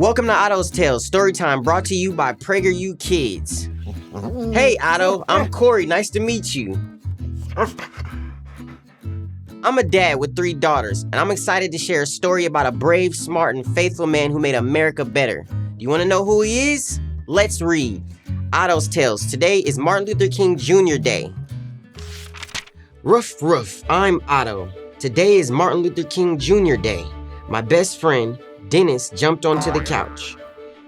Welcome to Otto's Tales, Storytime, brought to you by PragerU Kids. Hey Otto, I'm Kory, nice to meet you. I'm a dad with 3 daughters, and I'm excited to share a story about a brave, smart, and faithful man who made America better. Do you want to know who he is? Let's read. Otto's Tales. Today is Martin Luther King Jr. Day. Ruff, ruff, I'm Otto. Today is Martin Luther King Jr. Day. My best friend, Dennis, jumped onto the couch.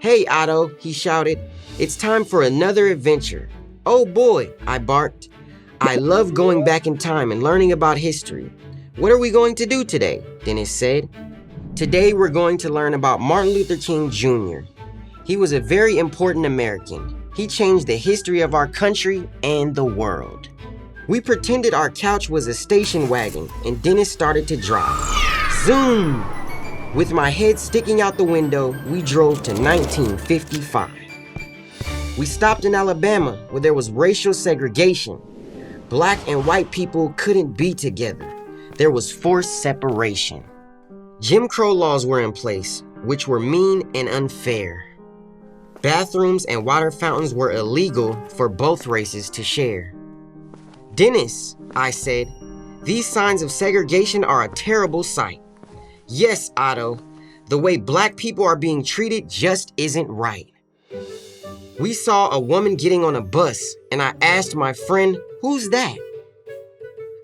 Hey Otto, he shouted. It's time for another adventure. Oh boy, I barked. I love going back in time and learning about history. What are we going to do today? Dennis said. Today we're going to learn about Martin Luther King Jr. He was a very important American. He changed the history of our country and the world. We pretended our couch was a station wagon and Dennis started to drive. Zoom! With my head sticking out the window, we drove to 1955. We stopped in Alabama where there was racial segregation. Black and white people couldn't be together. There was forced separation. Jim Crow laws were in place, which were mean and unfair. Bathrooms and water fountains were illegal for both races to share. Dennis, I said, these signs of segregation are a terrible sight. Yes, Otto, the way black people are being treated just isn't right. We saw a woman getting on a bus, and I asked my friend, who's that?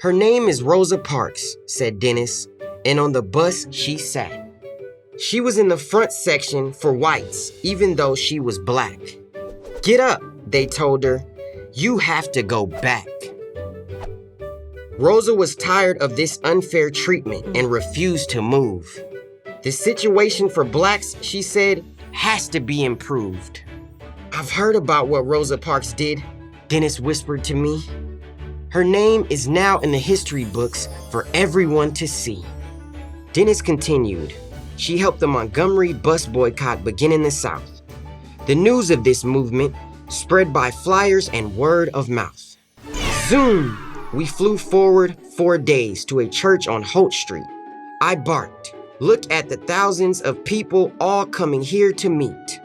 Her name is Rosa Parks, said Dennis, and on the bus she sat. She was in the front section for whites, even though she was black. Get up, they told her. You have to go back. Rosa was tired of this unfair treatment and refused to move. The situation for blacks, she said, has to be improved. I've heard about what Rosa Parks did, Dennis whispered to me. Her name is now in the history books for everyone to see. Dennis continued. She helped the Montgomery bus boycott begin in the South. The news of this movement spread by flyers and word of mouth. Zoom! We flew forward 4 days to a church on Holt Street. I barked. Look at the thousands of people all coming here to meet.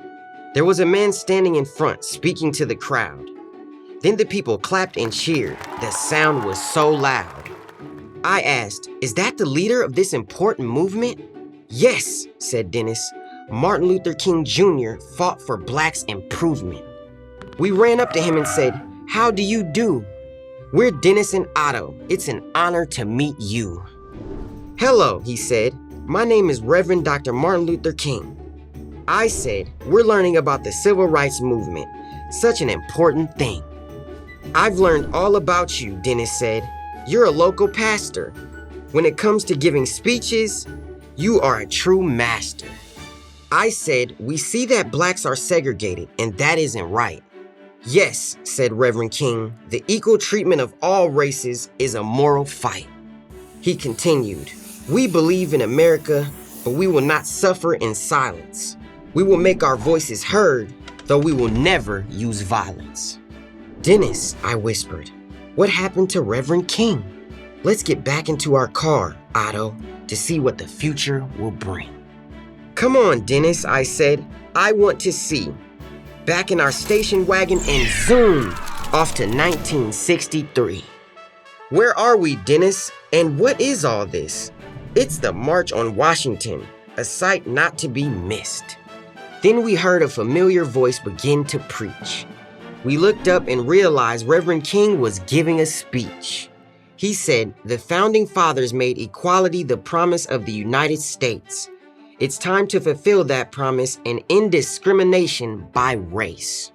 There was a man standing in front speaking to the crowd. Then the people clapped and cheered. The sound was so loud. I asked, is that the leader of this important movement? Yes, said Dennis. Martin Luther King Jr. fought for blacks' improvement. We ran up to him and said, how do you do? We're Dennis and Otto. It's an honor to meet you. Hello, he said. My name is Reverend Dr. Martin Luther King. I said, we're learning about the civil rights movement, such an important thing. I've learned all about you, Dennis said. You're a local pastor. When it comes to giving speeches, you are a true master. I said, we see that blacks are segregated, and that isn't right. Yes, said Reverend King, the equal treatment of all races is a moral fight. He continued, we believe in America, but we will not suffer in silence. We will make our voices heard, though we will never use violence. Dennis, I whispered, what happened to Reverend King? Let's get back into our car, Otto, to see what the future will bring. Come on, Dennis, I said, I want to see. Back in our station wagon and zoom, off to 1963. Where are we, Dennis? And what is all this? It's the March on Washington, a sight not to be missed. Then we heard a familiar voice begin to preach. We looked up and realized Reverend King was giving a speech. He said, the founding fathers made equality the promise of the United States. It's time to fulfill that promise and end discrimination by race.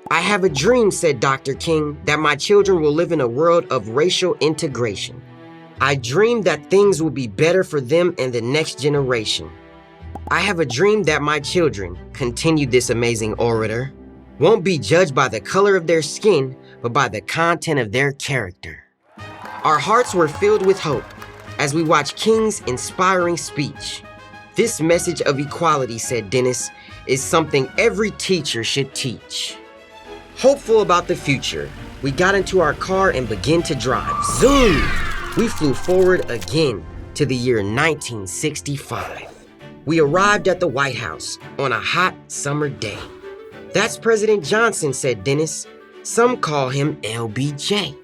I have a dream, said Dr. King, that my children will live in a world of racial integration. I dream that things will be better for them and the next generation. I have a dream that my children, continued this amazing orator, won't be judged by the color of their skin, but by the content of their character. Our hearts were filled with hope as we watched King's inspiring speech. This message of equality, said Dennis, is something every teacher should teach. Hopeful about the future, we got into our car and began to drive. Zoom! We flew forward again to the year 1965. We arrived at the White House on a hot summer day. "That's President Johnson," said Dennis. "Some call him LBJ."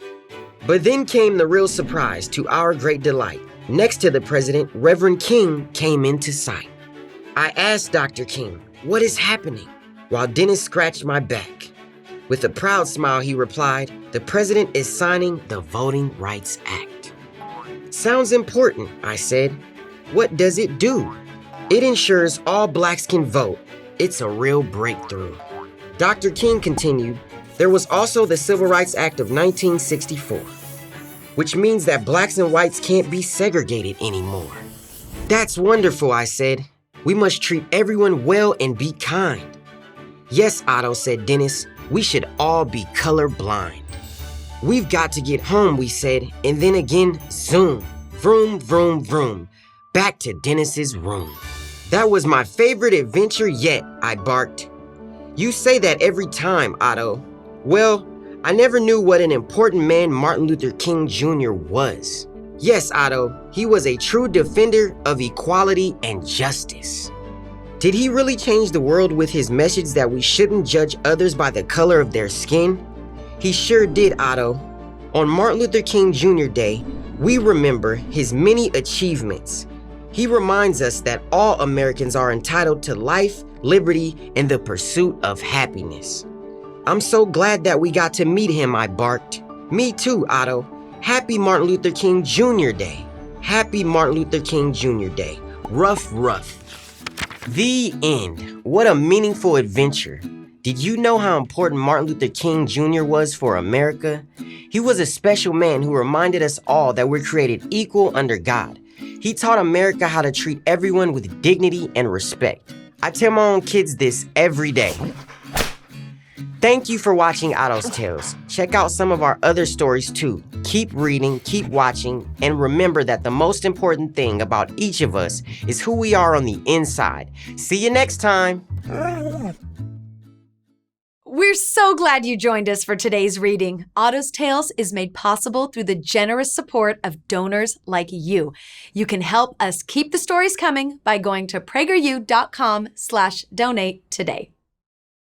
But then came the real surprise to our great delight. Next to the president, Reverend King came into sight. I asked Dr. King, "What is happening?" while Dennis scratched my back. With a proud smile, he replied, "The president is signing the Voting Rights Act." "Sounds important," I said. "What does it do?" "It ensures all blacks can vote. It's a real breakthrough." Dr. King continued, "There was also the Civil Rights Act of 1964, which means that blacks and whites can't be segregated anymore." "That's wonderful," I said. "We must treat everyone well and be kind." "Yes, Otto," said Dennis. "We should all be colorblind." "We've got to get home," we said, and then again, zoom, vroom, vroom, vroom, back to Dennis's room. "That was my favorite adventure yet," I barked. "You say that every time, Otto." "Well, I never knew what an important man Martin Luther King Jr. was." "Yes, Otto, he was a true defender of equality and justice." "Did he really change the world with his message that we shouldn't judge others by the color of their skin?" "He sure did, Otto. On Martin Luther King Jr. Day, we remember his many achievements. He reminds us that all Americans are entitled to life, liberty, and the pursuit of happiness." "I'm so glad that we got to meet him," I barked. "Me too, Otto. Happy Martin Luther King Jr. Day. Happy Martin Luther King Jr. Day. Rough, rough." The end. What a meaningful adventure. Did you know how important Martin Luther King Jr. was for America? He was a special man who reminded us all that we're created equal under God. He taught America how to treat everyone with dignity and respect. I tell my own kids this every day. Thank you for watching Otto's Tales. Check out some of our other stories too. Keep reading, keep watching, and remember that the most important thing about each of us is who we are on the inside. See you next time. We're so glad you joined us for today's reading. Otto's Tales is made possible through the generous support of donors like you. You can help us keep the stories coming by going to PragerU.com/donate today.